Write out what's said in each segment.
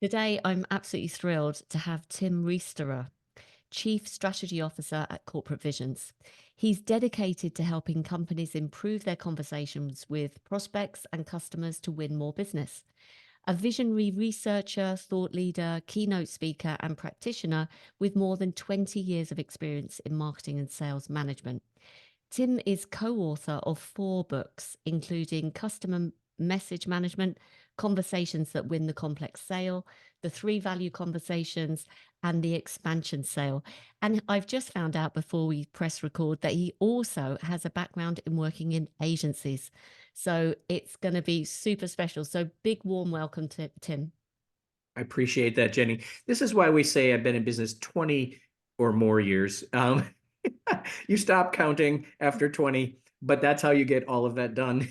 Today, I'm absolutely thrilled to have Tim Riesterer, Chief Strategy Officer at Corporate Visions. He's dedicated to helping companies improve their conversations with prospects and customers to win more business. A visionary researcher, thought leader, keynote speaker, and practitioner with more than 20 years of experience in marketing and sales management. Tim is co author of 4 books, including Customer Message Management, Conversations That Win the Complex Sale, The 3 Value Conversations, and The Expansion Sale. And I've just found out before we press record that he also has a background in working in agencies. So it's going to be super special. So big warm welcome to Tim. I appreciate that, Jenny. This is why we say I've been in business 20 or more years. You stop counting after 20, but that's how you get all of that done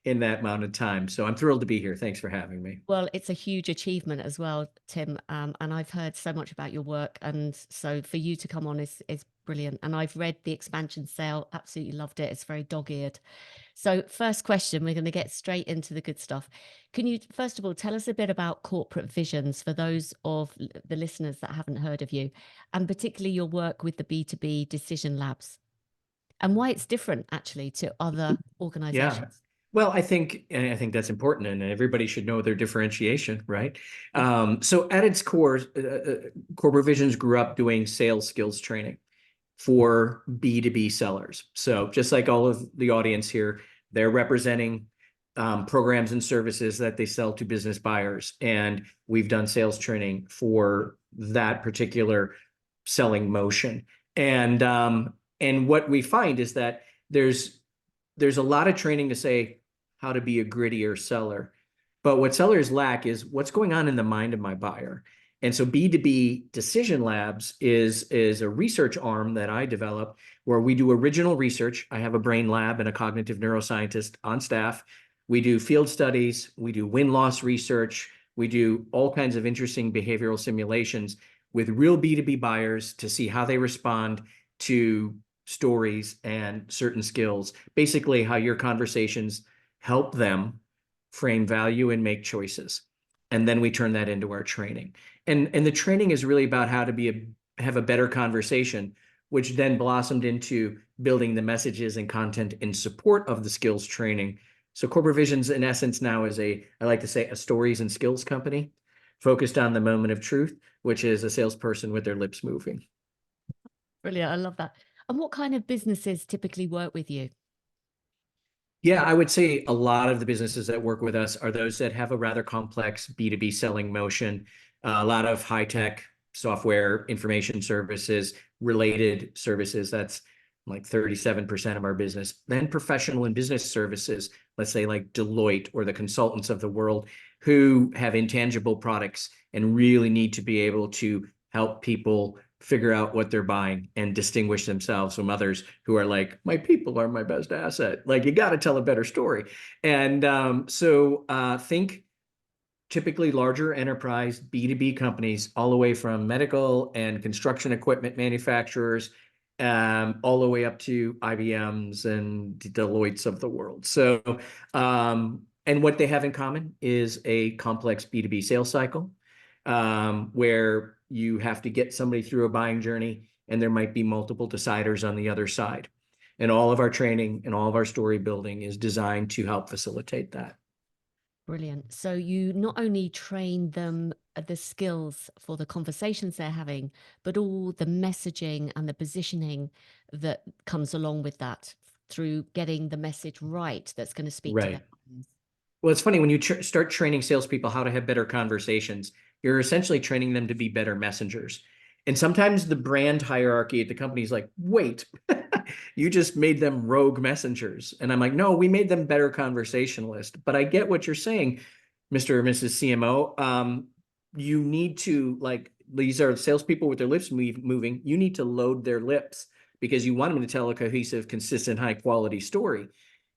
in that amount of time. So I'm thrilled to be here. Thanks for having me. Well, it's a huge achievement as well, Tim. And I've heard so much about your work. And so for you to come on is brilliant. And I've read The Expansion Sale, absolutely loved it. It's very dog-eared. So first question, we're going to get straight into the good stuff. Can you, first of all, tell us a bit about Corporate Visions for those of the listeners that haven't heard of you, and particularly your work with the B2B Decision Labs, and why it's different actually to other Yeah. organizations? Well, I think that's important, and everybody should know their differentiation, right? Yeah. So at its core, Corporate Visions grew up doing sales skills training for B2B sellers. So just like all of the audience here, they're representing programs and services that they sell to business buyers. And we've done sales training for that particular selling motion. And what we find is that there's a lot of training to say how to be a grittier seller. But what sellers lack is what's going on in the mind of my buyer. And so B2B Decision Labs is a research arm that I developed where we do original research. I have a brain lab and a cognitive neuroscientist on staff. We do field studies, we do win-loss research, we do all kinds of interesting behavioral simulations with real B2B buyers to see how they respond to stories and certain skills, basically how your conversations help them frame value and make choices. And then we turn that into our training. And the training is really about how to have a better conversation, which then blossomed into building the messages and content in support of the skills training. So Corporate Visions, in essence, now is I like to say, a stories and skills company focused on the moment of truth, which is a salesperson with their lips moving. Brilliant. I love that. And what kind of businesses typically work with you? Yeah, I would say a lot of the businesses that work with us are those that have a rather complex B2B selling motion, a lot of high-tech software, information services, related services. That's like 37% of our business. Then professional and business services, let's say like Deloitte or the consultants of the world, who have intangible products and really need to be able to help people figure out what they're buying and distinguish themselves from others who are like, my people are my best asset. Like, you got to tell a better story. And think typically larger enterprise B2B companies, all the way from medical and construction equipment manufacturers, all the way up to IBMs and Deloittes of the world. So, and what they have in common is a complex B2B sales cycle, where you have to get somebody through a buying journey, and there might be multiple deciders on the other side. And all of our training and all of our story building is designed to help facilitate that. Brilliant. So you not only train them the skills for the conversations they're having, but all the messaging and the positioning that comes along with that through getting the message right that's going to speak to Right. their audience. Well, it's funny when you start training salespeople how to have better conversations, you're essentially training them to be better messengers. And sometimes the brand hierarchy at the company is like, wait, you just made them rogue messengers. And I'm like, no, we made them better conversationalists. But I get what you're saying, Mr. or Mrs. CMO. You need to, like, these are salespeople with their lips moving. You need to load their lips because you want them to tell a cohesive, consistent, high quality story.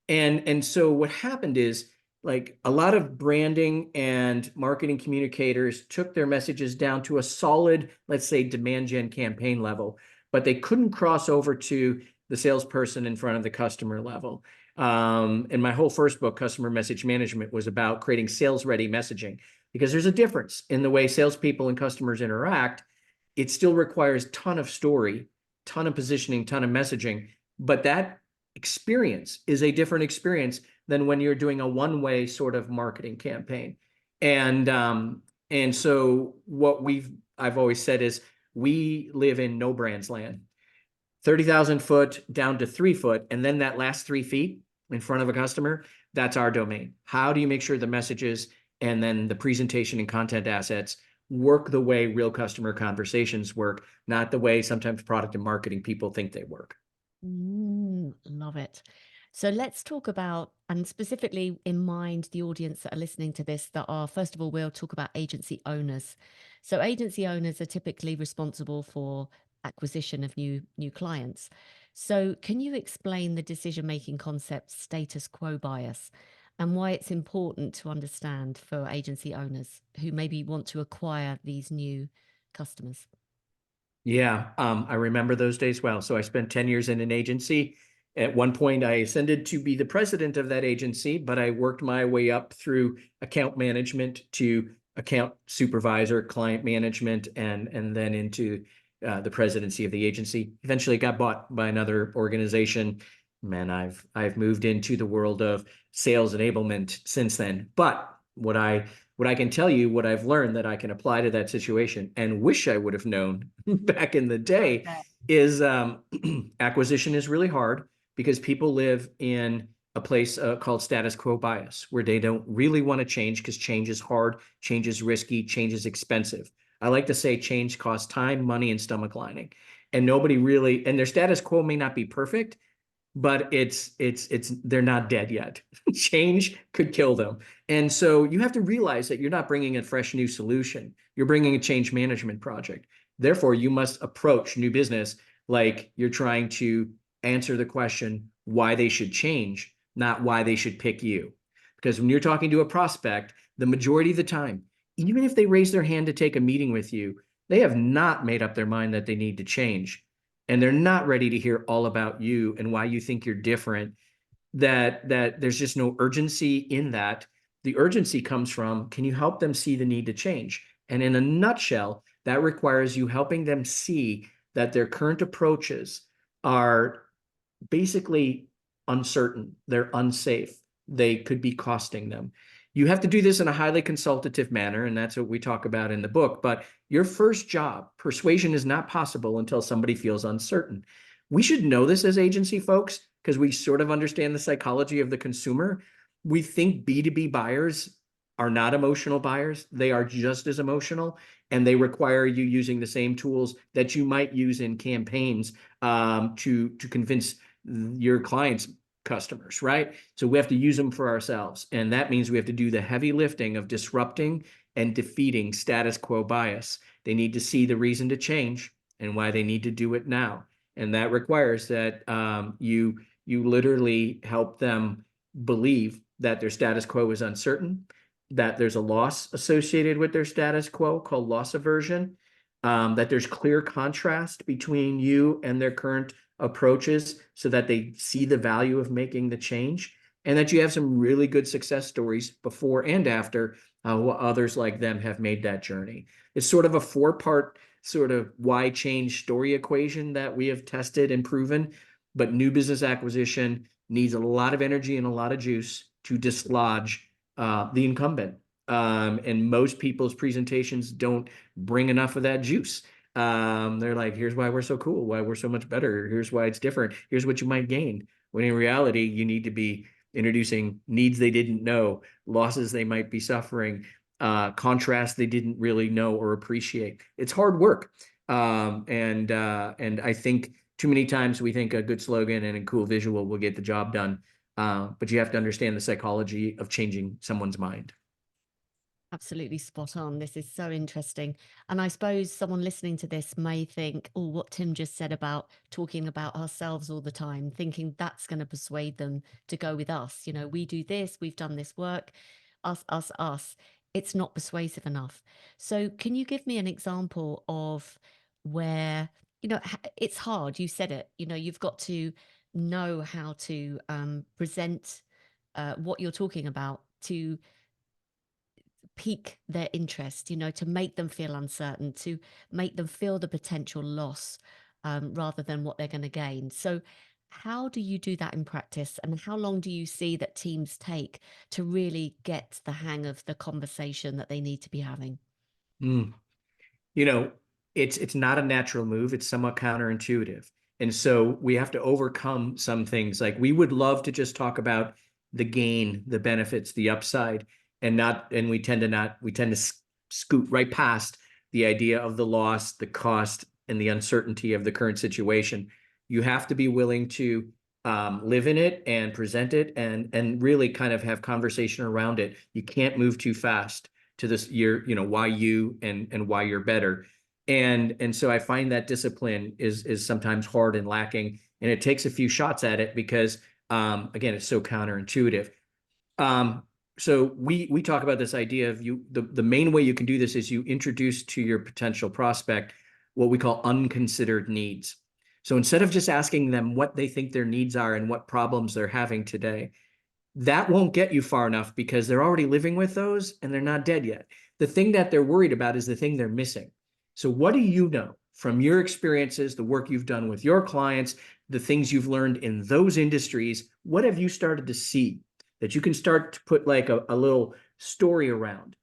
And so what happened is, like, a lot of branding and marketing communicators took their messages down to a solid, let's say, demand gen campaign level, but they couldn't cross over to the salesperson in front of the customer level. And my whole first book, Customer Message Management, was about creating sales ready messaging. because there's a difference in the way salespeople and customers interact. It still requires ton of story, ton of positioning, ton of messaging, but that experience is a different experience than when you're doing a one-way sort of marketing campaign. And so what I've always said is we live in no brands land. 30,000 foot down to 3 foot, and then that last 3 feet in front of a customer, that's our domain. How do you make sure the messages and then the presentation and content assets work the way real customer conversations work, not the way sometimes product and marketing people think they work? Love it. So let's talk about, and specifically in mind, the audience that are listening to this that are, first of all, we'll talk about agency owners. So agency owners are typically responsible for acquisition of new clients. So can you explain the decision-making concept status quo bias and why it's important to understand for agency owners who maybe want to acquire these new customers? Yeah, I remember those days well. So I spent 10 years in an agency. At one point, I ascended to be the president of that agency, but I worked my way up through account management to account supervisor, client management, and then into the presidency of the agency. Eventually got bought by another organization. Man, I've moved into the world of sales enablement since then. But what I can tell you, what I've learned that I can apply to that situation and wish I would have known back in the day is acquisition is really hard because people live in a place called status quo bias, where they don't really want to change because change is hard, change is risky, change is expensive. I like to say change costs time, money, and stomach lining. And nobody really, and their status quo may not be perfect, but it's they're not dead yet. Change could kill them. And so you have to realize that you're not bringing a fresh new solution. You're bringing a change management project. Therefore, you must approach new business like you're trying to answer the question why they should change, not why they should pick you. Because when you're talking to a prospect, the majority of the time, even if they raise their hand to take a meeting with you, they have not made up their mind that they need to change, and they're not ready to hear all about you and why you think you're different, that there's just no urgency in that. The urgency comes from, can you help them see the need to change? And in a nutshell, that requires you helping them see that their current approaches are basically uncertain, they're unsafe, they could be costing them. You have to do this in a highly consultative manner, and that's what we talk about in the book. But your first job, persuasion is not possible until somebody feels uncertain. We should know this as agency folks because we sort of understand the psychology of the consumer. We think B2B buyers are not emotional buyers. They are just as emotional, and they require you using the same tools that you might use in campaigns to convince your clients' customers, right? So we have to use them for ourselves. And that means we have to do the heavy lifting of disrupting and defeating status quo bias. They need to see the reason to change and why they need to do it now. And that requires that you literally help them believe that their status quo is uncertain, that there's a loss associated with their status quo called loss aversion, that there's clear contrast between you and their current approaches so that they see the value of making the change, and that you have some really good success stories before and after others like them have made that journey. It's sort of a 4-part sort of why change story equation that we have tested and proven, but new business acquisition needs a lot of energy and a lot of juice to dislodge the incumbent. And most people's presentations don't bring enough of that juice. They're like, here's why we're so cool, why we're so much better. Here's why it's different. Here's what you might gain. When in reality, you need to be introducing needs they didn't know, losses they might be suffering, contrast they didn't really know or appreciate. It's hard work. And I think too many times we think a good slogan and a cool visual will get the job done. But you have to understand the psychology of changing someone's mind. Absolutely spot on. This is so interesting. And I suppose someone listening to this may think, oh, what Tim just said about talking about ourselves all the time, thinking that's going to persuade them to go with us. You know, we do this, we've done this work, us, us, us. It's not persuasive enough. So, can you give me an example of where, it's hard? You said it, you've got to know how to present what you're talking about to pique their interest, to make them feel uncertain, to make them feel the potential loss, rather than what they're going to gain. So how do you do that in practice, and how long do you see that teams take to really get the hang of the conversation that they need to be having? Mm. You know, it's not a natural move. It's somewhat counterintuitive. And so we have to overcome some things. Like we would love to just talk about the gain, the benefits, the upside, and we tend to scoot right past the idea of the loss, the cost, and the uncertainty of the current situation. You have to be willing to live in it and present it and really kind of have conversation around it. You can't move too fast to this why you and why you're better. And so I find that discipline is sometimes hard and lacking, and it takes a few shots at it because again, it's so counterintuitive. Um, so we talk about this idea of the main way you can do this is you introduce to your potential prospect what we call unconsidered needs. So instead of just asking them what they think their needs are and what problems they're having today, that won't get you far enough because they're already living with those and they're not dead yet. The thing that they're worried about is the thing they're missing. So what do you know from your experiences, the work you've done with your clients, the things you've learned in those industries? What have you started to see that you can start to put like a little story around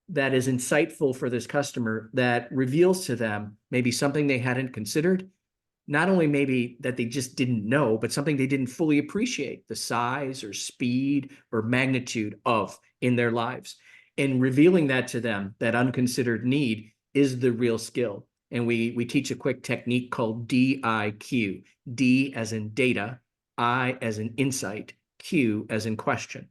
that is insightful for this customer, that reveals to them maybe something they hadn't considered, not only maybe that they just didn't know, but something they didn't fully appreciate the size or speed or magnitude of in their lives. And revealing that to them, that unconsidered need, is the real skill. And we teach a quick technique called DIQ. D as in data, I as in insight, Q as in question.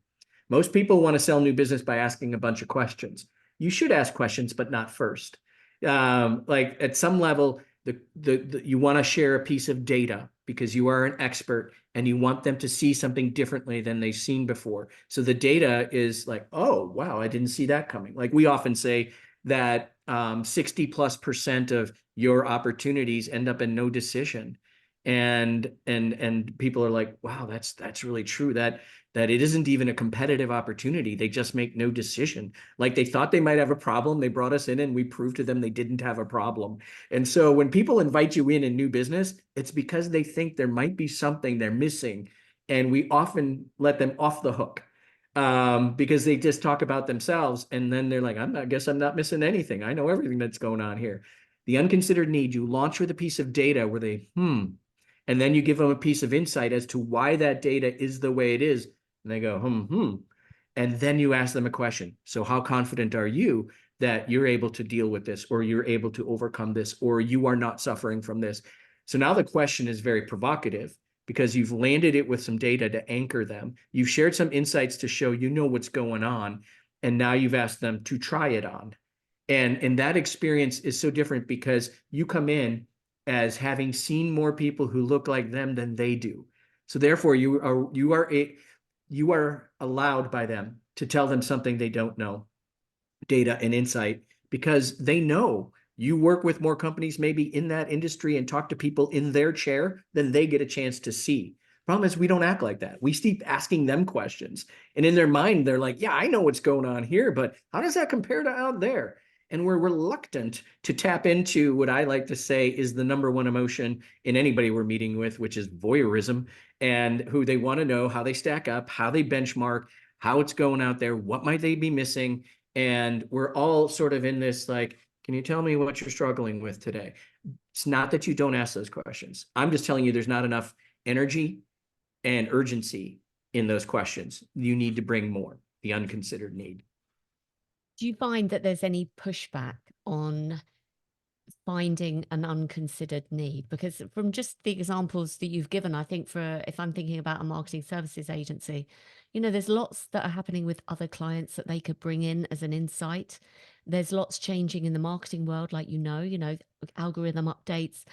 Most people want to sell new business by asking a bunch of questions. You should ask questions, but not first. Like at some level, you want to share a piece of data because you are an expert and you want them to see something differently than they've seen before. So the data is like, oh, wow, I didn't see that coming. Like we often say that 60+% of your opportunities end up in no decision. And people are like, wow, that's really true. That it isn't even a competitive opportunity. They just make no decision. Like they thought they might have a problem. They brought us in and we proved to them they didn't have a problem. And so when people invite you in new business, it's because they think there might be something they're missing. And we often let them off the hook because they just talk about themselves. And then they're like, I guess I'm not missing anything. I know everything that's going on here. The unconsidered need, you launch with a piece of data where and then you give them a piece of insight as to why that data is the way it is. And they go, And then you ask them a question. So how confident are you that you're able to deal with this, or you're able to overcome this, or you are not suffering from this? So now the question is very provocative because you've landed it with some data to anchor them. You've shared some insights to show you know what's going on. And now you've asked them to try it on. And that experience is so different because you come in as having seen more people who look like them than they do. So therefore you are allowed by them to tell them something they don't know, data and insight, because they know you work with more companies maybe in that industry and talk to people in their chair than they get a chance to see. Problem is we don't act like that. We keep asking them questions. And in their mind, they're like, yeah, I know what's going on here, but how does that compare to out there? And we're reluctant to tap into what I like to say is the number one emotion in anybody we're meeting with, which is voyeurism, and who they want to know how they stack up, how they benchmark, how it's going out there, what might they be missing. And we're all sort of in this like, can you tell me what you're struggling with today? It's not that you don't ask those questions. I'm just telling you there's not enough energy and urgency in those questions. You need to bring more, the unconsidered need. Do you find that there's any pushback on finding an unconsidered need? Because from just the examples that you've given, I think if I'm thinking about a marketing services agency, there's lots that are happening with other clients that they could bring in as an insight. There's lots changing in the marketing world, like, algorithm updates,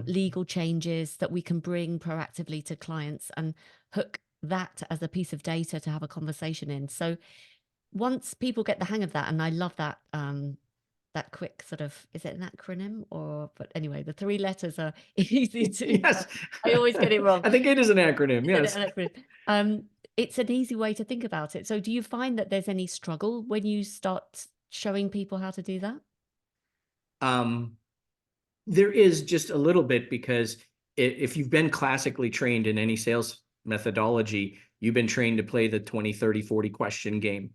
legal changes that we can bring proactively to clients and hook that as a piece of data to have a conversation in. So once people get the hang of that, and I love that, that quick sort of, is it an acronym but anyway, the 3 letters are easy to, Yes. I always get it wrong. I think it is an acronym. Is Yes. it an acronym? it's an easy way to think about it. So do you find that there's any struggle when you start showing people how to do that? Um, there is just a little bit because if you've been classically trained in any sales methodology, you've been trained to play the 20, 30, 40 question game.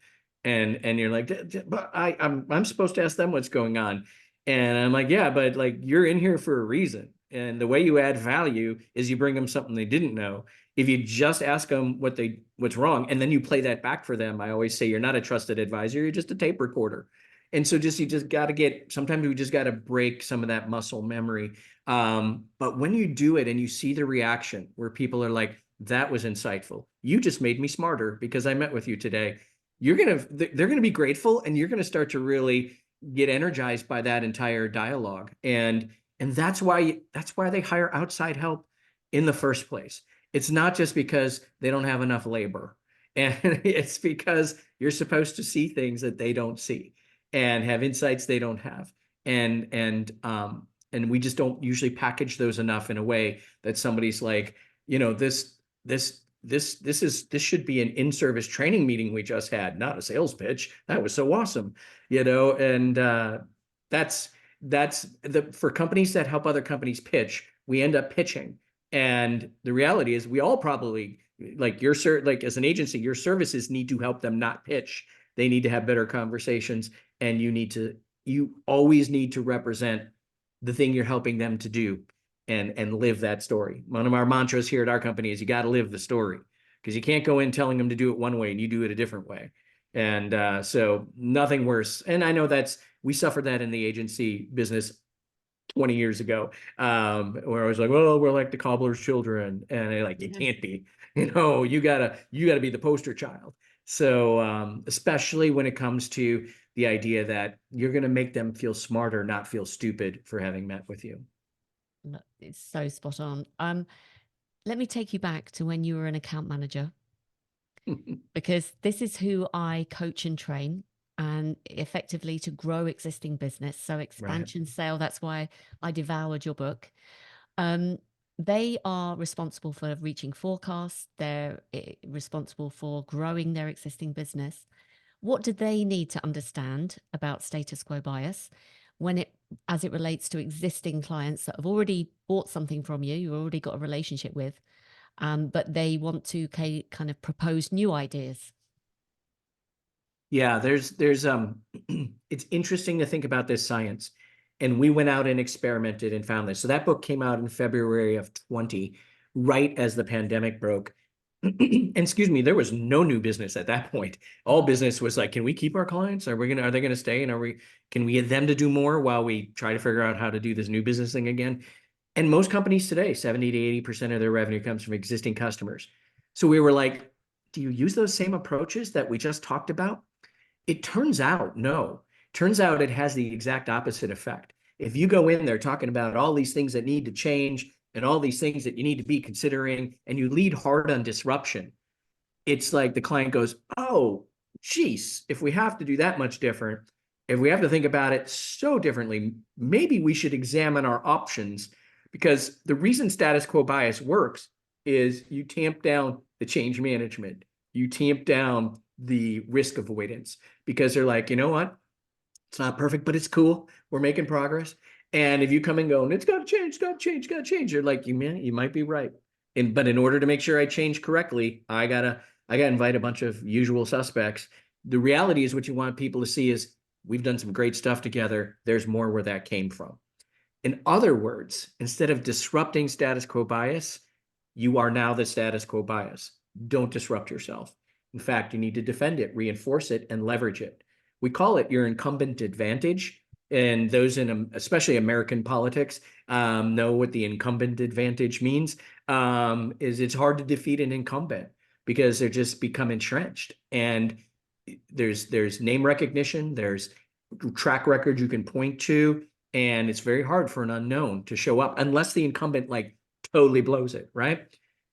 And you're like, but I'm supposed to ask them what's going on. And I'm like, yeah, but like you're in here for a reason. And the way you add value is you bring them something they didn't know. If you just ask them what's wrong and then you play that back for them, I always say you're not a trusted advisor, you're just a tape recorder. And so you just got to sometimes we just got to break some of that muscle memory. But when you do it and you see the reaction where people are like, that was insightful. You just made me smarter because I met with you today. They're going to be grateful, and you're going to start to really get energized by that entire dialogue. And that's why they hire outside help in the first place. It's not just because they don't have enough labor. And it's because you're supposed to see things that they don't see and have insights they don't have. And we just don't usually package those enough in a way that somebody's like, this should be an in-service training meeting we just had, not a sales pitch. That was so awesome, and that's for companies that help other companies pitch, we end up pitching. And the reality is we all probably like as an agency, your services need to help them not pitch. They need to have better conversations, and you always need to represent the thing you're helping them to do and live that story. One of our mantras here at our company is you got to live the story, because you can't go in telling them to do it one way and you do it a different way. And so nothing worse. And I know we suffered that in the agency business 20 years ago, where I was like, well, we're like the cobbler's children. And they're like, you can't be, you gotta be the poster child. So especially when it comes to the idea that you're going to make them feel smarter, not feel stupid for having met with you. No, it's so spot on. Let me take you back to when you were an account manager, because this is who I coach and train, and effectively to grow existing business. So expansion sale, that's why I devoured your book. They are responsible for reaching forecasts. They're responsible for growing their existing business. What do they need to understand about status quo bias as it relates to existing clients that have already bought something from you, you've already got a relationship with, but they want to kind of propose new ideas? Yeah, there's it's interesting to think about this science. And we went out and experimented and found this. So that book came out in February of 20, right as the pandemic broke. And excuse me, there was no new business at that point. All business was like, can we keep our clients? Are they going to stay? And can we get them to do more while we try to figure out how to do this new business thing again? And most companies today, 70 to 80% of their revenue comes from existing customers. So we were like, do you use those same approaches that we just talked about? It turns out, no. Turns out it has the exact opposite effect. If you go in there talking about all these things that need to change and all these things that you need to be considering, and you lead hard on disruption, it's like the client goes, oh, geez, if we have to do that much different, if we have to think about it so differently, maybe we should examine our options. Because the reason status quo bias works is you tamp down the change management, you tamp down the risk avoidance, because they're like, you know what? It's not perfect, but it's cool. We're making progress. And if you come and go, and it's got to change, got to change, got to change, you're like, you might be right. But in order to make sure I change correctly, I gotta invite a bunch of usual suspects. The reality is what you want people to see is we've done some great stuff together. There's more where that came from. In other words, instead of disrupting status quo bias, you are now the status quo bias. Don't disrupt yourself. In fact, you need to defend it, reinforce it, and leverage it. We call it your incumbent advantage. And those in especially American politics know what the incumbent advantage means. Is it's hard to defeat an incumbent because they're just become entrenched. And there's name recognition, there's track record you can point to, and it's very hard for an unknown to show up unless the incumbent like totally blows it, right?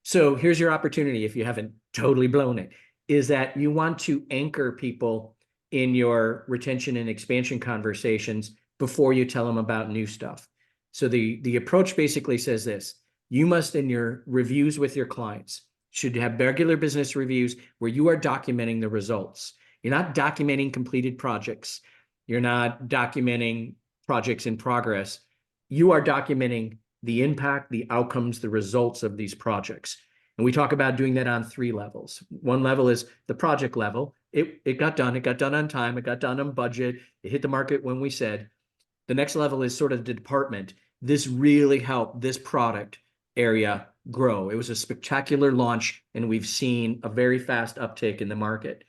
So here's your opportunity, if you haven't totally blown it, is that you want to anchor people in your retention and expansion conversations before you tell them about new stuff. So the approach basically says this: you must, in your reviews with your clients, should have regular business reviews where you are documenting the results. You're not documenting completed projects. You're not documenting projects in progress. You are documenting the impact, the outcomes, the results of these projects. And we talk about doing that on 3 levels. One level is the project level. It got done. It got done on time. It got done on budget. It hit the market when we said. The next level is sort of the department. This really helped this product area grow. It was a spectacular launch, and we've seen a very fast uptick in the market.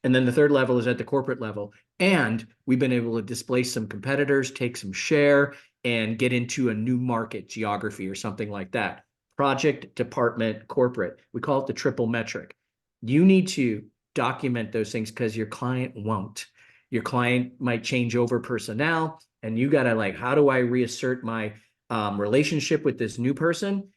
And then the third level is at the corporate level. And we've been able to displace some competitors, take some share, and get into a new market geography or something like that. Project, department, corporate. We call it the triple metric. You need to document those things because your client won't. Your client might change over personnel, and you got to like, how do I reassert my relationship with this new person?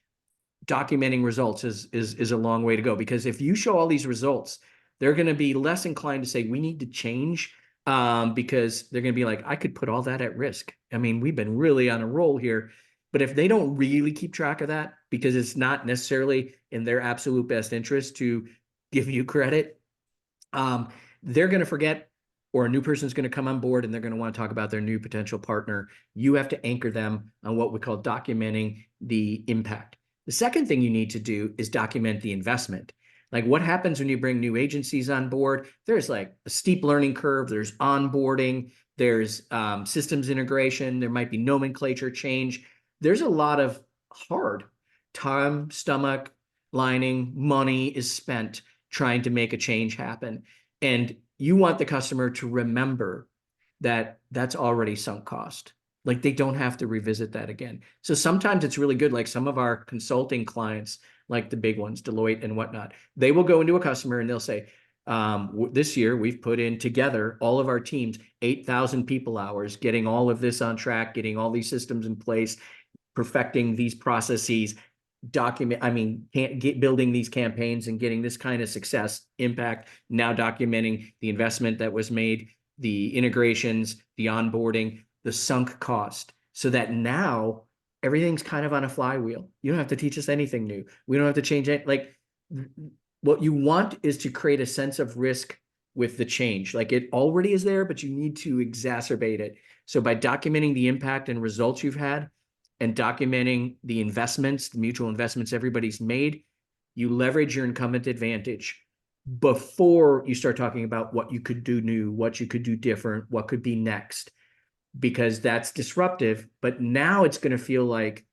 Documenting results is a long way to go, because if you show all these results, they're going to be less inclined to say we need to change, because they're going to be like, I could put all that at risk. I mean, we've been really on a roll here. But if they don't really keep track of that, because it's not necessarily in their absolute best interest to give you credit, they're going to forget, or a new person's going to come on board and they're going to want to talk about their new potential partner. You have to anchor them on what we call documenting the impact. The second thing you need to do is document the investment. Like, what happens when you bring new agencies on board? There's like a steep learning curve. There's onboarding. There's systems integration. There might be nomenclature change. There's a lot of hard time, stomach, lining, money is spent trying to make a change happen. And you want the customer to remember that that's already sunk cost. Like, they don't have to revisit that again. So sometimes it's really good. Like some of our consulting clients, like the big ones, Deloitte and whatnot, they will go into a customer and they'll say, this year we've put in together, all of our teams, 8,000 people hours, getting all of this on track, getting all these systems in place, perfecting these processes, building these campaigns and getting this kind of success impact, now documenting the investment that was made, the integrations, the onboarding, the sunk cost, so that now everything's kind of on a flywheel. You don't have to teach us anything new. We don't have to change it. Like, what you want is to create a sense of risk with the change. Like, it already is there, but you need to exacerbate it. So by documenting the impact and results you've had, and documenting the investments, the mutual investments everybody's made, you leverage your incumbent advantage before you start talking about what you could do new, what you could do different, what could be next, because that's disruptive. But now it's going to feel like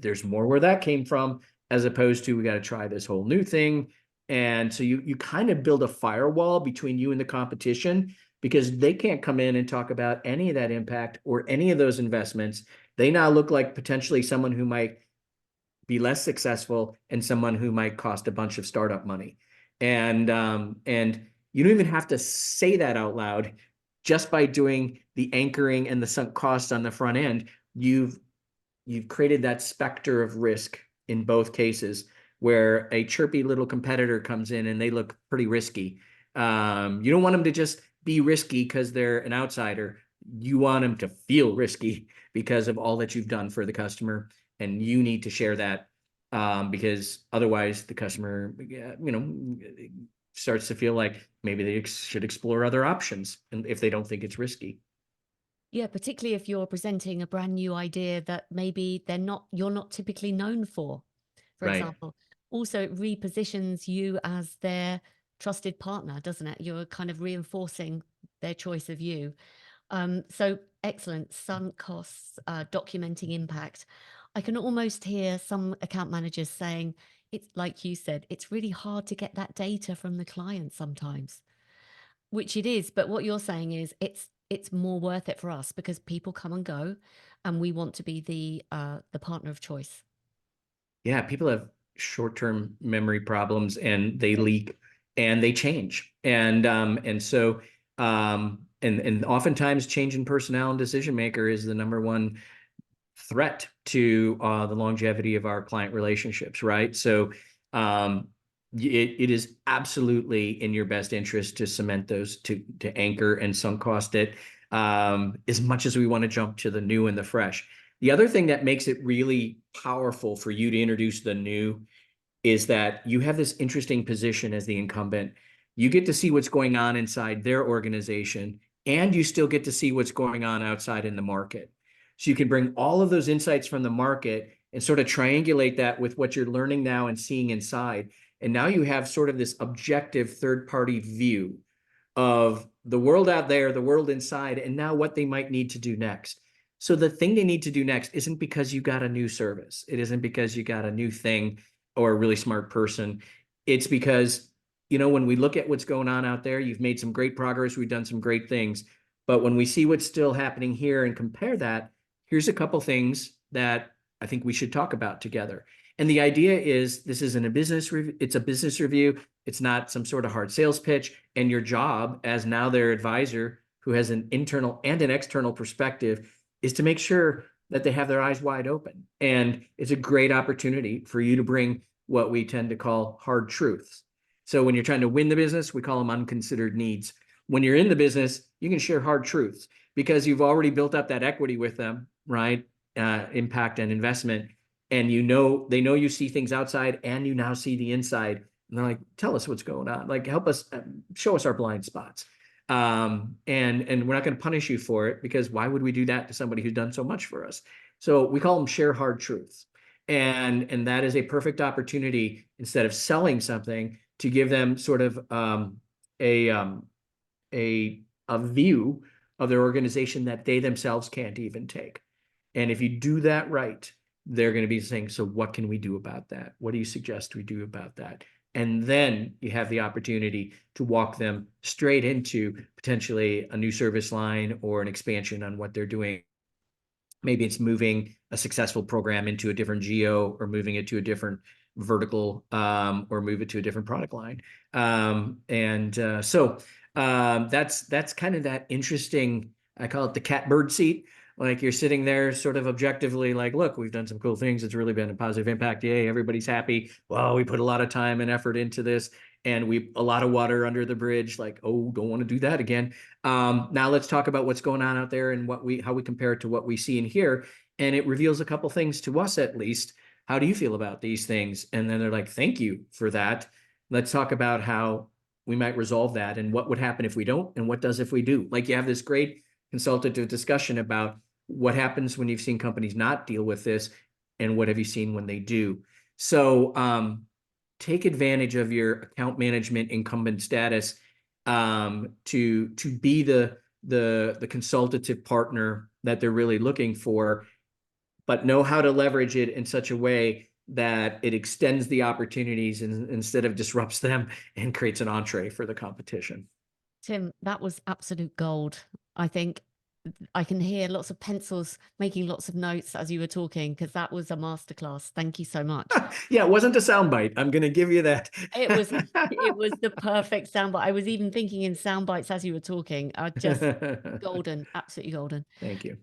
there's more where that came from, as opposed to we got to try this whole new thing. And so you kind of build a firewall between you and the competition, because they can't come in and talk about any of that impact or any of those investments. They now look like potentially someone who might be less successful and someone who might cost a bunch of startup money. And you don't even have to say that out loud. Just by doing the anchoring and the sunk costs on the front end, you've created that specter of risk in both cases, where a chirpy little competitor comes in and they look pretty risky. You don't want them to just be risky because they're an outsider. You want them to feel risky because of all that you've done for the customer, and you need to share that, because otherwise the customer, starts to feel like maybe they should explore other options, and if they don't think it's risky. Yeah, particularly if you're presenting a brand new idea that maybe you're not typically known for Right. example. Also, it repositions you as their trusted partner, doesn't it? You're kind of reinforcing their choice of you. So excellent. Sunk costs, documenting impact. I can almost hear some account managers saying, it's like you said, it's really hard to get that data from the client sometimes, which it is. But what you're saying is it's more worth it for us because people come and go, and we want to be the partner of choice. Yeah, people have short-term memory problems, and they leak and they change. And so and oftentimes change in personnel and decision maker is the number one threat to the longevity of our client relationships, right? So it is absolutely in your best interest to cement those, to anchor and sunk cost it, as much as we want to jump to the new and the fresh. The other thing that makes it really powerful for you to introduce the new is that you have this interesting position as the incumbent. You get to see what's going on inside their organization, and you still get to see what's going on outside in the market. So you can bring all of those insights from the market and sort of triangulate that with what you're learning now and seeing inside. And now you have sort of this objective third-party view of the world out there, the world inside, and now what they might need to do next. So the thing they need to do next isn't because you got a new service. It isn't because you got a new thing or a really smart person. It's because, when we look at what's going on out there, you've made some great progress. We've done some great things. But when we see what's still happening here and compare that, here's a couple things that I think we should talk about together. And the idea is this isn't a business review. It's a business review. It's not some sort of hard sales pitch. And your job as now their advisor who has an internal and an external perspective is to make sure that they have their eyes wide open. And it's a great opportunity for you to bring what we tend to call hard truths. So when you're trying to win the business, we call them unconsidered needs. When you're in the business, you can share hard truths because you've already built up that equity with them, right? Impact and investment. And they know you see things outside and you now see the inside. And they're like, tell us what's going on. Like, help us, show us our blind spots. And we're not going to punish you for it, because why would we do that to somebody who's done so much for us? So we call them share hard truths. And that is a perfect opportunity, instead of selling something, to give them sort of a view of their organization that they themselves can't even take. And if you do that right, they're going to be saying, so what can we do about that? What do you suggest we do about that? And then you have the opportunity to walk them straight into potentially a new service line or an expansion on what they're doing. Maybe it's moving a successful program into a different geo, or moving it to a different vertical, or move it to a different product line. So that's kind of that interesting, I call it the catbird seat. Like, you're sitting there sort of objectively like, look, we've done some cool things. It's really been a positive impact. Yay, everybody's happy. Well, we put a lot of time and effort into this, and a lot of water under the bridge. Like, oh, don't want to do that again. Now let's talk about what's going on out there and how we compare it to what we see and hear. And it reveals a couple things to us, at least. How do you feel about these things? And then they're like, thank you for that. Let's talk about how we might resolve that, and what would happen if we don't, and what does if we do. Like, you have this great consultative discussion about what happens when you've seen companies not deal with this, and what have you seen when they do. So take advantage of your account management incumbent status, to be the consultative partner that they're really looking for, but know how to leverage it in such a way that it extends the opportunities instead of disrupts them, and creates an entree for the competition. Tim, that was absolute gold. I think I can hear lots of pencils making lots of notes as you were talking, because that was a masterclass. Thank you so much. Yeah, it wasn't a soundbite. I'm going to give you that. It was the perfect soundbite. I was even thinking in sound bites as you were talking. Just golden, absolutely golden. Thank you.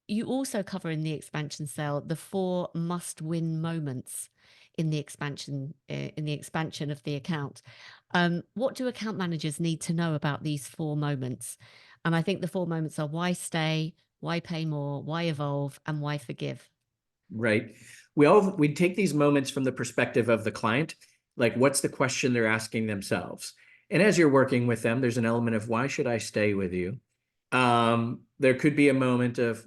You also cover in the expansion sale the 4 must-win moments in the expansion of the account. What do account managers need to know about these 4 moments? And I think the 4 moments are: why stay, why pay more, why evolve, and why forgive. Right. We take these moments from the perspective of the client, like, what's the question they're asking themselves? And as you're working with them, there's an element of, why should I stay with you? There could be a moment of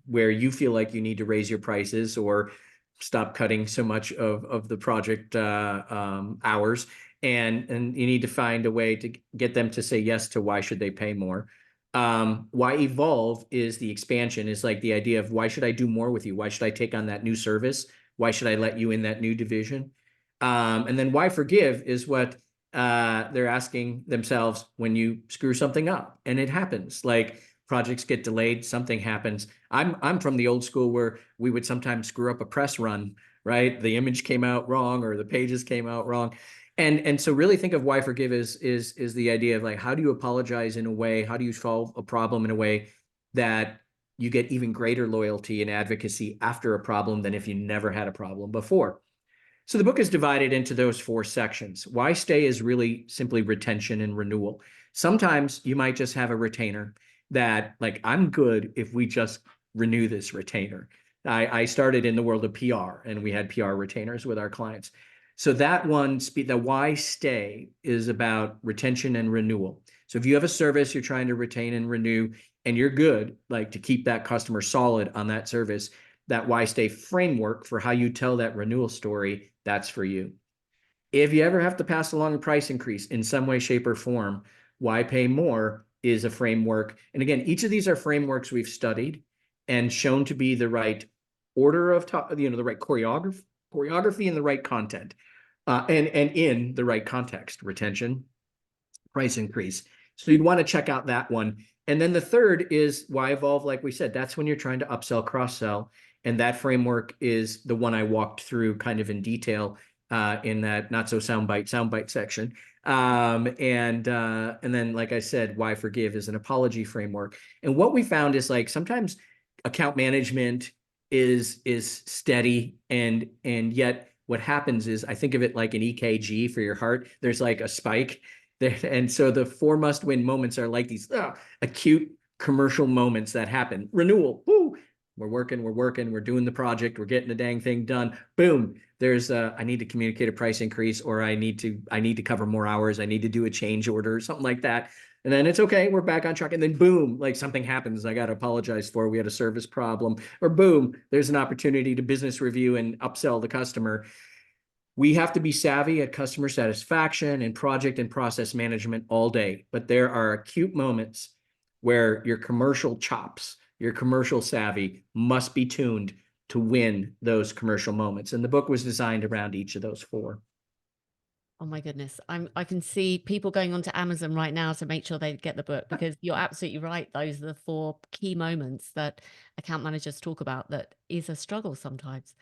where you feel like you need to raise your prices, or stop cutting so much of the project hours, and you need to find a way to get them to say yes to why should they pay more. Why evolve is the expansion, is like the idea of, why should I do more with you? Why should I take on that new service? Why should I let you in that new division? And then why forgive is what they're asking themselves when you screw something up, and it happens. Like, projects get delayed, something happens. I'm from the old school where we would sometimes screw up a press run, right? The image came out wrong, or the pages came out wrong. And so really think of why forgive is the idea of, like, how do you apologize in a way? How do you solve a problem in a way that you get even greater loyalty and advocacy after a problem than if you never had a problem before? So the book is divided into those 4 sections. Why stay is really simply retention and renewal. Sometimes you might just have a retainer that, like, I'm good if we just renew this retainer. I started in the world of PR, and we had PR retainers with our clients. So that one, the why stay is about retention and renewal. So if you have a service you're trying to retain and renew, and you're good, like to keep that customer solid on that service, that why stay framework for how you tell that renewal story, that's for you. If you ever have to pass along a price increase in some way, shape, or form, why pay more is a framework. And again, each of these are frameworks we've studied and shown to be the right order of, the right choreography and the right content, and in the right context, retention, price increase. So you'd want to check out that one. And then the third is why evolve, like we said, that's when you're trying to upsell, cross-sell. And that framework is the one I walked through kind of in detail in that not so soundbite section. And then, like I said, why forgive is an apology framework. And what we found is like sometimes account management is steady, and yet what happens is I think of it like an EKG for your heart. There's like a spike there, and so the 4 must-win moments are like these acute commercial moments that happen. Renewal, woo, we're working, we're doing the project, we're getting the dang thing done. Boom, there's I need to communicate a price increase, or I need to cover more hours, I need to do a change order, something like that. And then it's okay, we're back on track. And then boom, like something happens I got to apologize for. We had a service problem, or boom, there's an opportunity to business review and upsell the customer. We have to be savvy at customer satisfaction and project and process management all day. But there are acute moments where your commercial chops, your commercial savvy must be tuned to win those commercial moments. And the book was designed around each of those four. Oh my goodness. I can see people going onto Amazon right now to make sure they get the book, because you're absolutely right. Those are the 4 key moments that account managers talk about that is a struggle sometimes.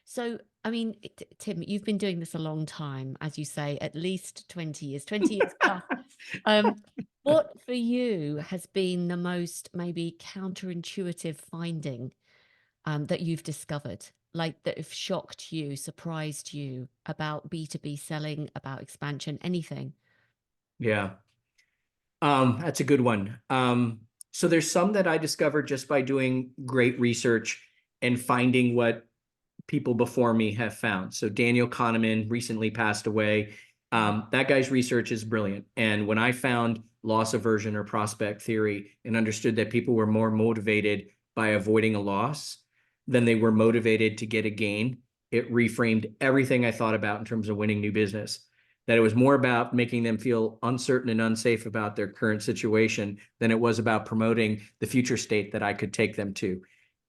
So, I mean, Tim, you've been doing this a long time, as you say, at least 20 years, 20 years plus. What for you has been the most maybe counterintuitive finding that you've discovered, like that have shocked you, surprised you about B2B selling, about expansion, anything? Yeah. That's a good one. So there's some that I discovered just by doing great research and finding what people before me have found. So Daniel Kahneman recently passed away. That guy's research is brilliant. And when I found loss aversion or prospect theory and understood that people were more motivated by avoiding a loss than they were motivated to get a gain, it reframed everything I thought about in terms of winning new business. That it was more about making them feel uncertain and unsafe about their current situation than it was about promoting the future state that I could take them to.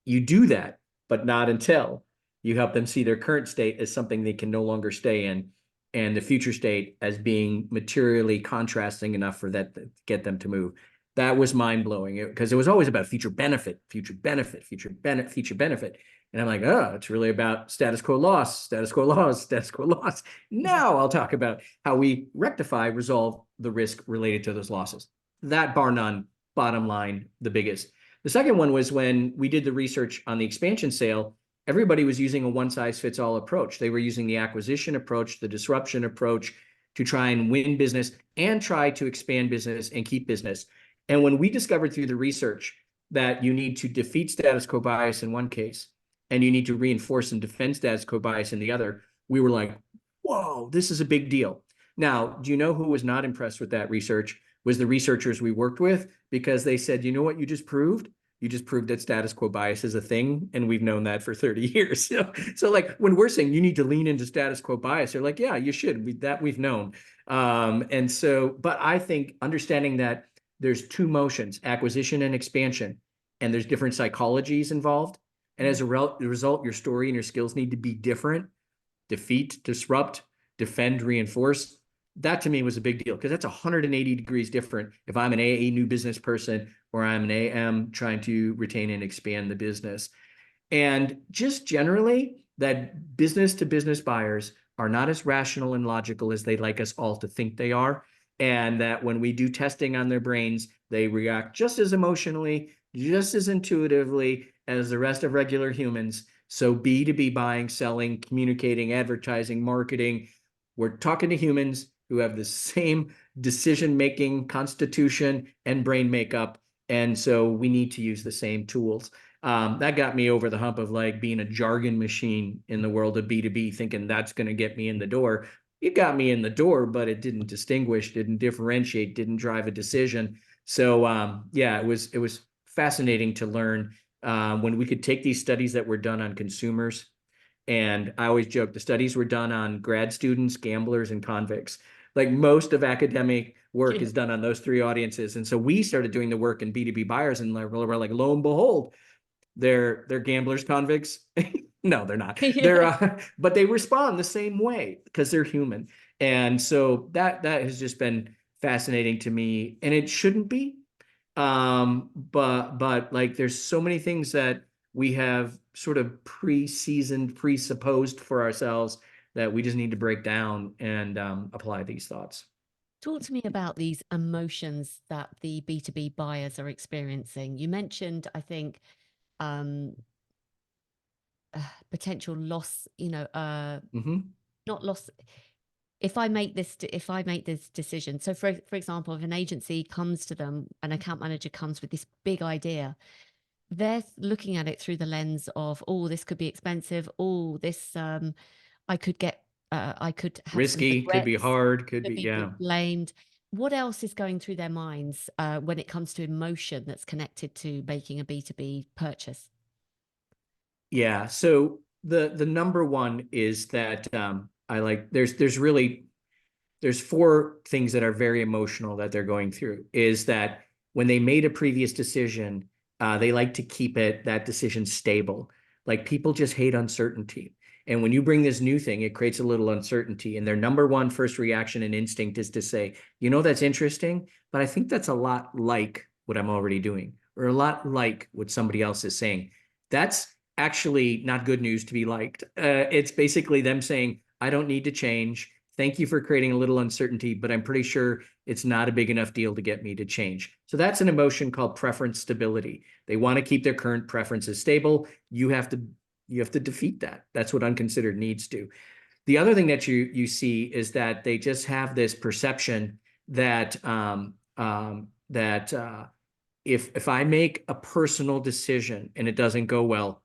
You do that, but not until you help them see their current state as something they can no longer stay in, and the future state as being materially contrasting enough for that to get them to move. That was mind-blowing, because it was always about future benefit, future benefit, future benefit, future benefit. And I'm like, oh, it's really about status quo loss, status quo loss, status quo loss. Now I'll talk about how we rectify, resolve the risk related to those losses. That, bar none, bottom line, the biggest. The second one was when we did the research on the expansion sale, everybody was using a one-size-fits-all approach. They were using the acquisition approach, the disruption approach to try and win business and try to expand business and keep business. And when we discovered through the research that you need to defeat status quo bias in one case, and you need to reinforce and defend status quo bias in the other, we were like, whoa, this is a big deal. Now, do you know who was not impressed with that research? Was the researchers we worked with, because they said, you know what you just proved? You just proved that status quo bias is a thing, and we've known that for 30 years. So like when we're saying you need to lean into status quo bias, they're like, yeah, you should. We've known. And so, but I think understanding that there's 2 motions, acquisition and expansion, and there's different psychologies involved. And as a result, your story and your skills need to be different. Defeat, disrupt, defend, reinforce. That to me was a big deal, because that's 180 degrees different if I'm an AA new business person or I'm an AM trying to retain and expand the business. And just generally, that business to business buyers are not as rational and logical as they'd like us all to think they are. And that when we do testing on their brains, they react just as emotionally, just as intuitively as the rest of regular humans. So B2B buying, selling, communicating, advertising, marketing, we're talking to humans who have the same decision-making constitution and brain makeup. And so we need to use the same tools. That got me over the hump of like being a jargon machine in the world of B2B, thinking that's going to get me in the door. It got me in the door, but it didn't distinguish, didn't differentiate, didn't drive a decision. So yeah, it was fascinating to learn when we could take these studies that were done on consumers. And I always joke the studies were done on grad students, gamblers, and convicts. Like most of academic work Yeah. is done on those three audiences. And so we started doing the work in B2B buyers, and we're like, lo and behold, they're gamblers, convicts. No, they're not. They're Yeah. but they respond the same way because they're human. And so that has just been fascinating to me. And it shouldn't be. But like there's so many things that we have sort of pre-seasoned, presupposed for ourselves that we just need to break down and apply these thoughts. Talk to me about these emotions that the B2B buyers are experiencing. You mentioned, I think, um, potential loss, Hmm. not loss. If I make this decision, so for example, if an agency comes to them, an account manager comes with this big idea, they're looking at it through the lens of, oh, this could be expensive. Oh, this I could have some Risky, could be regrets, hard, could could be, be yeah. blamed. What else is going through their minds when it comes to emotion that's connected to making a B2B purchase? Yeah. So the number one is that I like there's four things that are very emotional that they're going through. Is that when they made a previous decision, they like to keep that decision stable. Like people just hate uncertainty. And when you bring this new thing, it creates a little uncertainty. And their number one first reaction and instinct is to say, that's interesting, but I think that's a lot like what I'm already doing, or a lot like what somebody else is saying. That's actually not good news to be liked. It's basically them saying, I don't need to change. Thank you for creating a little uncertainty, but I'm pretty sure it's not a big enough deal to get me to change. So that's an emotion called preference stability. They want to keep their current preferences stable. You have to defeat that. That's what unconsidered needs do. The other thing that you see is that they just have this perception that if I make a personal decision and it doesn't go well,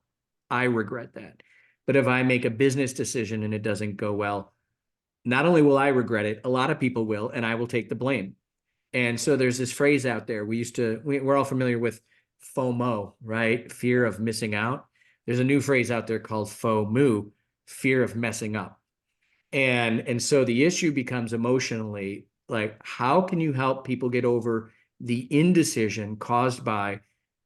I regret that. But if I make a business decision and it doesn't go well, not only will I regret it, a lot of people will, and I will take the blame. And so there's this phrase out there. We're all familiar with FOMO, right? Fear of missing out. There's a new phrase out there called FOMO, fear of messing up. And so the issue becomes emotionally like, how can you help people get over the indecision caused by,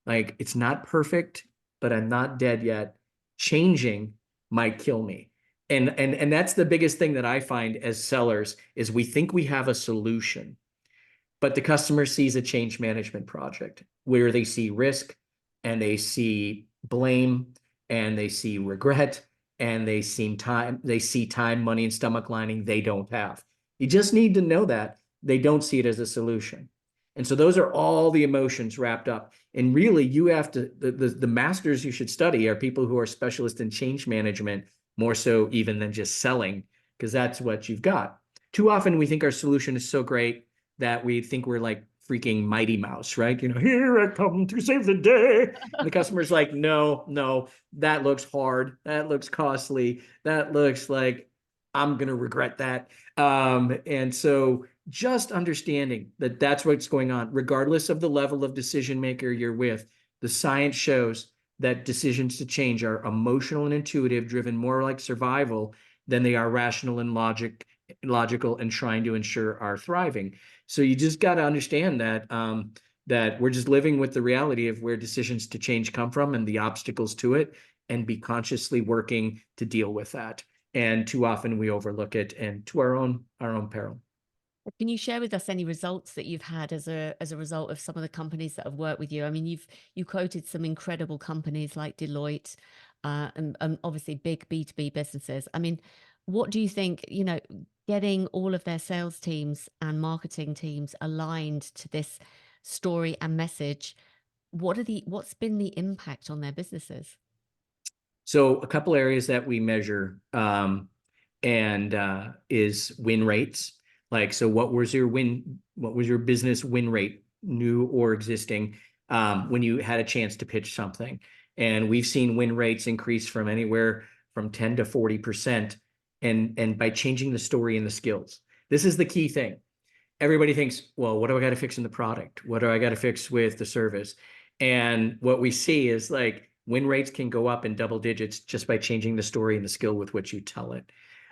like, it's not perfect, but I'm not dead yet. Changing might kill me. And that's the biggest thing that I find as sellers is we think we have a solution, but the customer sees a change management project where they see risk and they see blame and they see regret and they see time, money, and stomach lining they don't have. You just need to know that they don't see it as a solution. And so those are all the emotions wrapped up. And really, you have to the masters you should study are people who are specialists in change management, more so even than just selling, because that's what you've got. Too often we think our solution is so great that we think we're like freaking Mighty Mouse, right? Here I come to save the day. And the customer's like, no, no, that looks hard. That looks costly. That looks like I'm going to regret that. And so just understanding that that's what's going on, regardless of the level of decision maker you're with, the science shows that decisions to change are emotional and intuitive, driven more like survival than they are rational and logical and trying to ensure our thriving. So you just got to understand that we're just living with the reality of where decisions to change come from and the obstacles to it, and be consciously working to deal with that. And too often we overlook it, and to our own peril. Can you share with us any results that you've had as a result of some of the companies that have worked with you? I mean, you quoted some incredible companies like Deloitte, and obviously big B2B businesses. I mean, what do you think, getting all of their sales teams and marketing teams aligned to this story and message, what's been the impact on their businesses? So a couple areas that we measure and is win rates. Like, so what was your business win rate, new or existing, when you had a chance to pitch something? And we've seen win rates increase from anywhere from 10 to 40%. And by changing the story and the skills, this is the key thing. Everybody thinks, well, what do I got to fix in the product? What do I got to fix with the service? And what we see is like win rates can go up in double digits just by changing the story and the skill with which you tell it.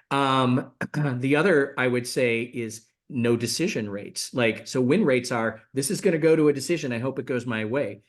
The other I would say is no decision rates. Like, so win rates are, this is going to go to a decision. I hope it goes my way.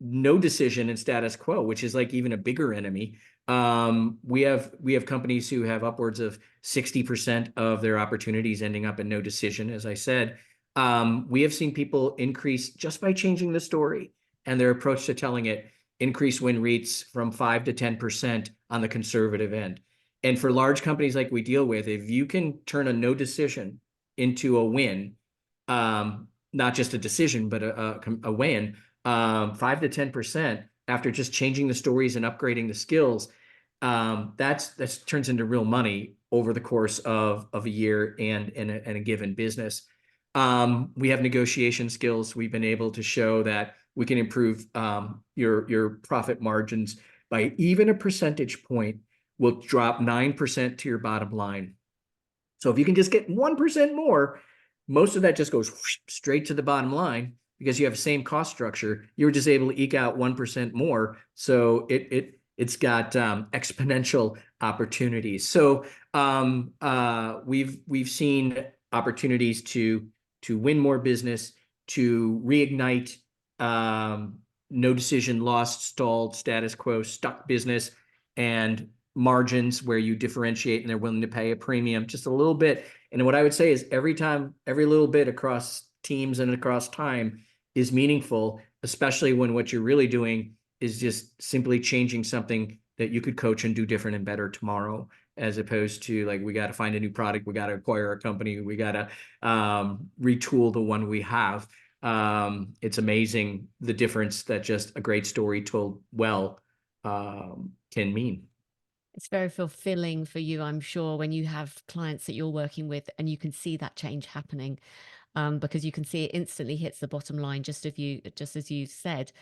No decision and status quo, which is like even a bigger enemy. We have companies who have upwards of 60% of their opportunities ending up in no decision, as I said. We have seen people increase just by changing the story and their approach to telling it, increase win rates from 5 to 10% on the conservative end. And for large companies like we deal with, if you can turn a no decision into a win, not just a decision, but a win, 5 to 10% after just changing the stories and upgrading the skills, that's turns into real money over the course of a year and a given business. We have negotiation skills. We've been able to show that we can improve your profit margins by even a percentage point will drop 9% to your bottom line. So if you can just get 1% more, most of that just goes straight to the bottom line because you have the same cost structure. You were just able to eke out 1% more. So it's got exponential opportunities. So we've seen opportunities to win more business, to reignite no decision, lost, stalled, status quo, stuck business, and margins where you differentiate and they're willing to pay a premium just a little bit. And what I would say is every little bit across teams and across time is meaningful, especially when what you're really doing is just simply changing something that you could coach and do different and better tomorrow, as opposed to like, we got to find a new product, we got to acquire a company, we got to retool the one we have. It's amazing the difference that just a great story told well can mean. It's very fulfilling for you, I'm sure, when you have clients that you're working with and you can see that change happening, because you can see it instantly hits the bottom line, just as you said.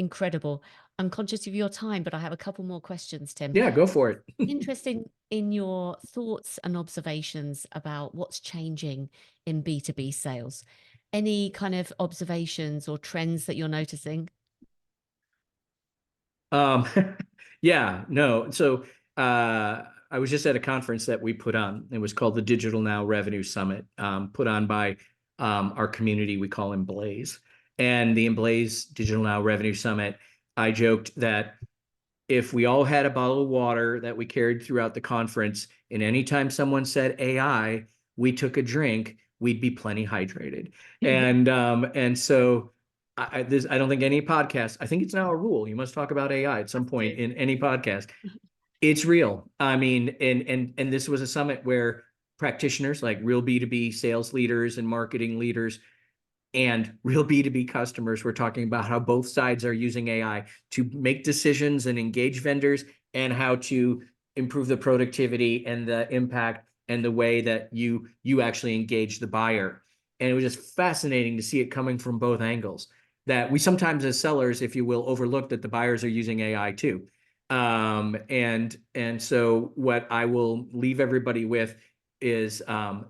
Incredible. I'm conscious of your time, but I have a couple more questions, Tim. Yeah, go for it. Interesting in your thoughts and observations about what's changing in B2B sales. Any kind of observations or trends that you're noticing? Yeah, no. So I was just at a conference that we put on. It was called the Digital Now Revenue Summit, put on by our community. We call him Blaze. And the Blaze Digital Now Revenue Summit, I joked that if we all had a bottle of water that we carried throughout the conference, and anytime someone said AI, we took a drink, we'd be plenty hydrated. And so I don't think any podcast, I think it's now a rule. You must talk about AI at some point in any podcast. It's real. I mean, and this was a summit where practitioners like real B2B sales leaders and marketing leaders and real B2B customers were talking about how both sides are using AI to make decisions and engage vendors, and how to improve the productivity and the impact and the way that you actually engage the buyer. And it was just fascinating to see it coming from both angles, that we sometimes as sellers, if you will, overlook that the buyers are using AI too. And so what I will leave everybody with is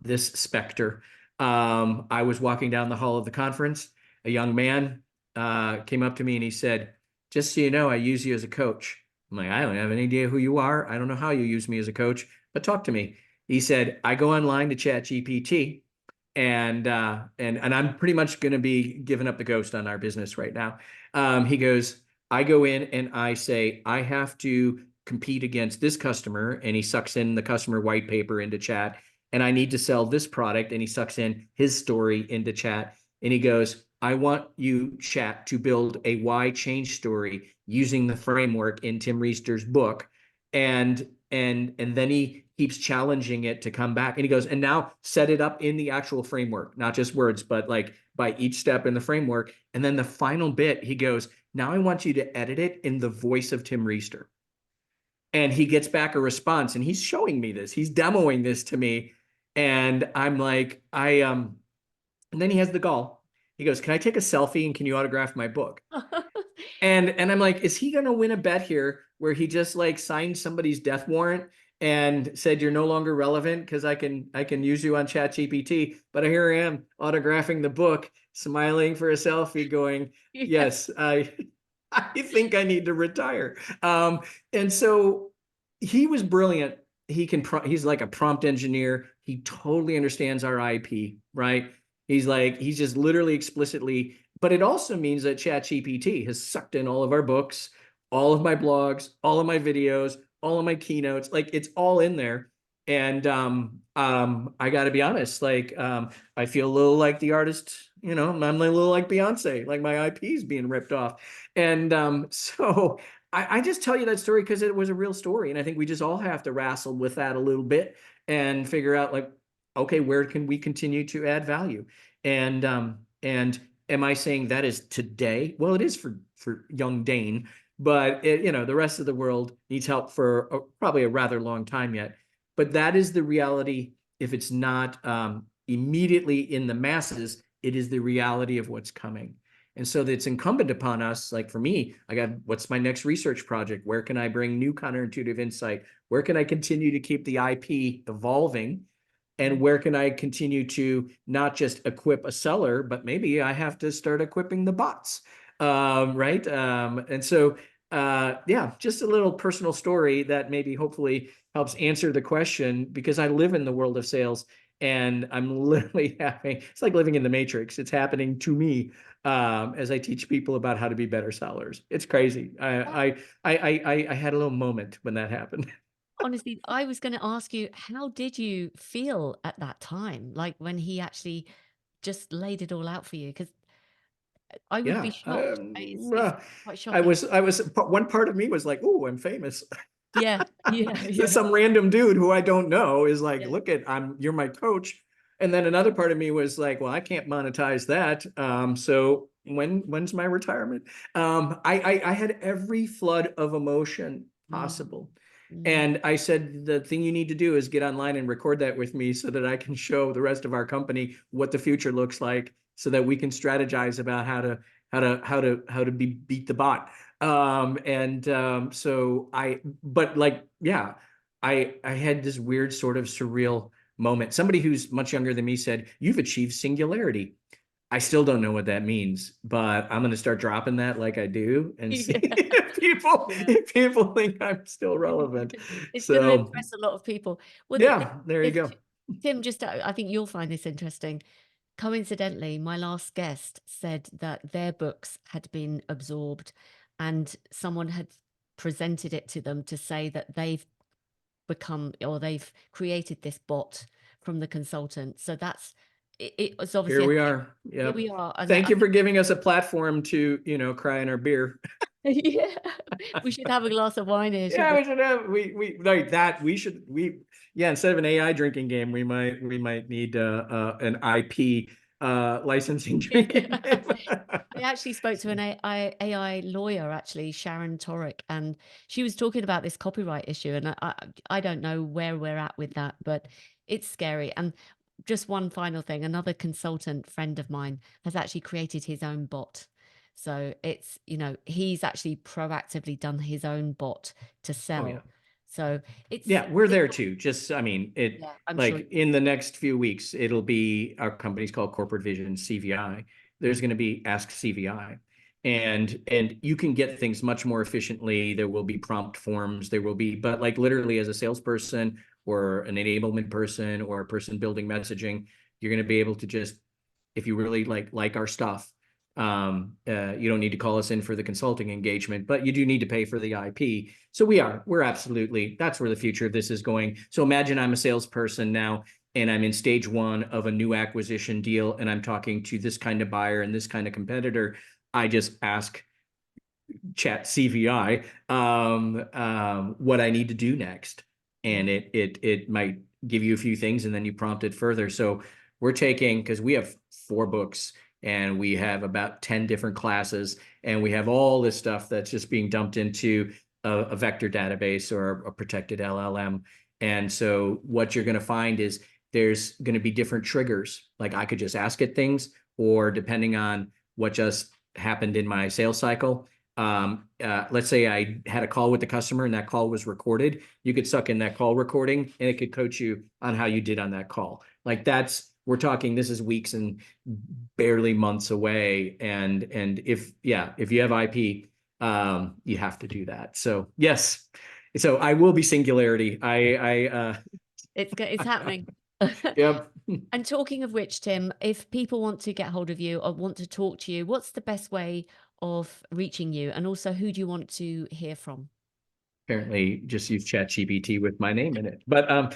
this specter. I was walking down the hall of the conference. A young man came up to me and he said, "Just so you know, I use you as a coach." I'm like, "I don't have any idea who you are. I don't know how you use me as a coach, but talk to me." He said, "I go online to ChatGPT, and I'm pretty much going to be giving up the ghost on our business right now." He goes, "I go in and I say, I have to compete against this customer," and he sucks in the customer white paper into chat, "and I need to sell this product," and he sucks in his story into chat. And he goes, "I want you, chat, to build a why change story using the framework in Tim Riester's book." And then he keeps challenging it to come back. And he goes, "And now set it up in the actual framework, not just words, but like by each step in the framework." And then the final bit, he goes, "Now I want you to edit it in the voice of Tim Riester." And he gets back a response, and he's showing me this. He's demoing this to me. And I'm like, and then he has the gall. He goes, "Can I take a selfie and can you autograph my book?" And I'm like, is he gonna win a bet here where he just like signed somebody's death warrant and said you're no longer relevant because I can use you on ChatGPT, but here I am autographing the book, smiling for a selfie, going, Yeah. yes, I think I need to retire. And so he was brilliant. He's like a prompt engineer. He totally understands our IP, right? He's just literally explicitly, but it also means that ChatGPT has sucked in all of our books, all of my blogs, all of my videos, all of my keynotes. Like it's all in there. And I got to be honest, like I feel a little like the artist, I'm a little like Beyonce, like my IP is being ripped off. And so I just tell you that story because it was a real story. And I think we just all have to wrestle with that a little bit and figure out like, okay, where can we continue to add value? And am I saying that is today? Well, it is for young Dane, but the rest of the world needs help for probably a rather long time yet. But that is the reality. If it's not immediately in the masses, it is the reality of what's coming. And so it's incumbent upon us, like for me, what's my next research project? Where can I bring new counterintuitive insight? Where can I continue to keep the IP evolving? And where can I continue to not just equip a seller, but maybe I have to start equipping the bots, right? And so, yeah, just a little personal story that maybe hopefully helps answer the question, because I live in the world of sales and I'm literally it's like living in the matrix. It's happening to me as I teach people about how to be better sellers. It's crazy. I had a little moment when that happened. Honestly, I was going to ask you, how did you feel at that time? Like when he actually just laid it all out for you? Because I would be Yeah. shocked. It's quite shocking. One part of me was like, oh, I'm famous. Yeah, yeah, So yeah, some random dude who I don't know is like, yeah. look you're my coach. And then another part of me was like, well, I can't monetize that. So when's my retirement? I had every flood of emotion Mm, possible. mm. And I said, the thing you need to do is get online and record that with me so that I can show the rest of our company what the future looks like so that we can strategize about how to beat the bot. So but like, yeah, I had this weird sort of surreal moment. Somebody who's much younger than me said, you've achieved singularity. I still don't know what that means, but I'm going to start dropping that like I do and see Yeah, yeah. if people think I'm still relevant. It's going to So impress a lot of people. Well, yeah, there you the- go. Tim, just I think you'll find this interesting. Coincidentally, my last guest said that their books had been absorbed and someone had presented it to them to say that they've become or they've created this bot from the consultant. So it was obviously Here a we thing. are. Here Yep. we are. And Thank I you for think, giving us a platform to, cry in our beer. yeah, we should have a glass of wine here, shouldn't Yeah, we? we should have we like that. Yeah, instead of an AI drinking game, we might need an IP licensing drinking Yeah. game. I actually spoke to an AI lawyer, actually, Sharon Torek, and she was talking about this copyright issue. And I don't know where we're at with that, but it's scary. And just one final thing, another consultant friend of mine has actually created his own bot. So he's actually proactively done his own bot to Oh yeah. sell. So it's, Yeah, we're it's there too. Just, I mean, yeah, I'm sure. like in the next few weeks, it'll be our company's called Corporate Vision CVI. There's going to be Ask CVI, and you can get things much more efficiently. There will be prompt forms. There will be, but like literally as a salesperson or an enablement person or a person building messaging, you're going to be able to just, if you really like our stuff, you don't need to call us in for the consulting engagement, but you do need to pay for the IP. So we're absolutely, that's where the future of this is going. So imagine I'm a salesperson now and I'm in stage one of a new acquisition deal and I'm talking to this kind of buyer and this kind of competitor. I just ask chat CVI what I need to do next. And Mm. it might give you a few things and then you prompt it further. So we're taking, because we have 4 books and we have about 10 different classes and we have all this stuff that's just being dumped into a vector database or a protected LLM. And so what you're going to find is there's going to be different triggers. Like I could just ask it things, or depending on what just happened in my sales cycle, let's say I had a call with the customer and that call was recorded, you could suck in that call recording and it could coach you on how you did on that call. Like we're talking, this is weeks and barely months away. And if you have IP, you have to do that. So yes. So I will be Singularity. It's happening. Yep. And talking of which, Tim, if people want to get hold of you or want to talk to you, what's the best way of reaching you? And also, who do you want to hear from? Apparently just use ChatGPT with my name in it. But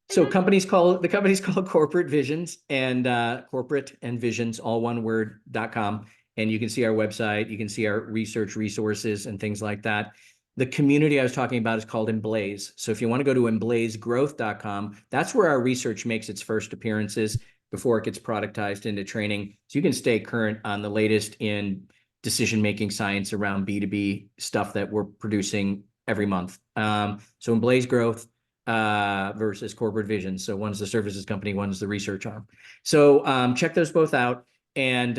so Yeah. the company's called Corporate Visions, and corporate and visions, all one word.com. And you can see our website, you can see our research resources and things like that. The community I was talking about is called Emblaze. So if you want to go to emblazegrowth.com, that's where our research makes its first appearances before it gets productized into training. So you can stay current on the latest in decision-making science around B2B stuff that we're producing every month. So Emblaze Growth versus Corporate Visions. So one's the services company, one's the research arm. So check those both out. And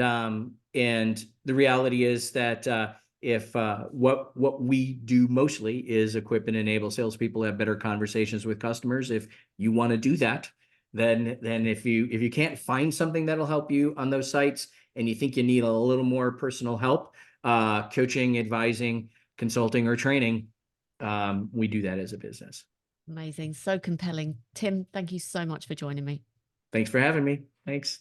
the reality is that if what we do mostly is equip and enable salespeople to have better conversations with customers. If you want to do that, then if you can't find something that'll help you on those sites and you think you need a little more personal help, coaching, advising, consulting, or training, we do that as a business. Amazing. So compelling. Tim, thank you so much for joining me. Thanks for having me. Thanks.